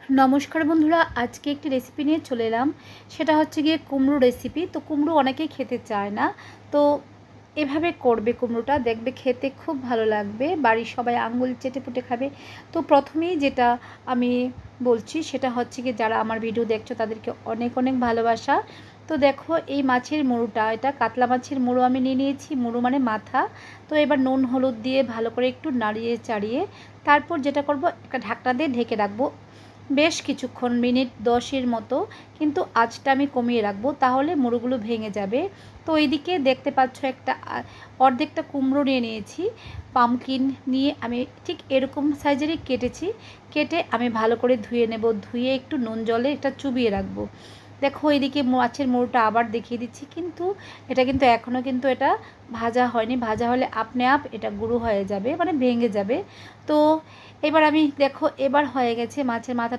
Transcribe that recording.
নমস্কার বন্ধুরা, আজকে একটি রেসিপি নিয়ে চলে এলাম। সেটা হচ্ছে গিয়ে কুমড়ো রেসিপি। তো কুমড়ো অনেকেই খেতে চায় না, তো এভাবে করবে কুমড়োটা, দেখবে খেতে খুব ভালো লাগবে, বাড়ির সবাই আঙুল চেটে পুটে খাবে। তো প্রথমেই যেটা আমি বলছি সেটা হচ্ছে গিয়ে, যারা আমার ভিডিও দেখছো তাদেরকে অনেক অনেক ভালোবাসা। তো দেখো, এই মাছের মুড়োটা, এটা কাতলা মাছের মুড়ো আমি নিয়ে নিয়েছি, মুড়ো মানে মাথা। তো এবার নুন হলুদ দিয়ে ভালো করে একটু নাড়িয়ে চাড়িয়ে তারপর যেটা করব, একটা ঢাকনা দিয়ে ঢেকে রাখবো বেশ কিছুক্ষণ, মিনিট 10-এর মতো। কিন্তু আঁচটা আমি কমিয়ে রাখবো, তাহলে মুড়োগুলো ভেঙে যাবে। তো এইদিকে দেখতে পাচ্ছ একটা অর্ধেকটা কুমড়ো নিয়ে নিয়েছি। পামকিন নিয়ে আমি ঠিক এরকম সাইজেরই কেটেছি। কেটে আমি ভালো করে ধুয়ে নেব, ধুয়ে একটু নুন জলে এটা চুবিয়ে রাখবো। দেখো এদিকে মাছের মুড়োটা আবার দেখিয়ে দিচ্ছি, কিন্তু এটা কিন্তু এখনও কিন্তু এটা ভাজা হয়নি। ভাজা হলে আপনি আপ এটা গুঁড়ো হয়ে যাবে, মানে ভেঙে যাবে। তো এবার আমি দেখো, এবার হয়ে গেছে মাছের মাথাটা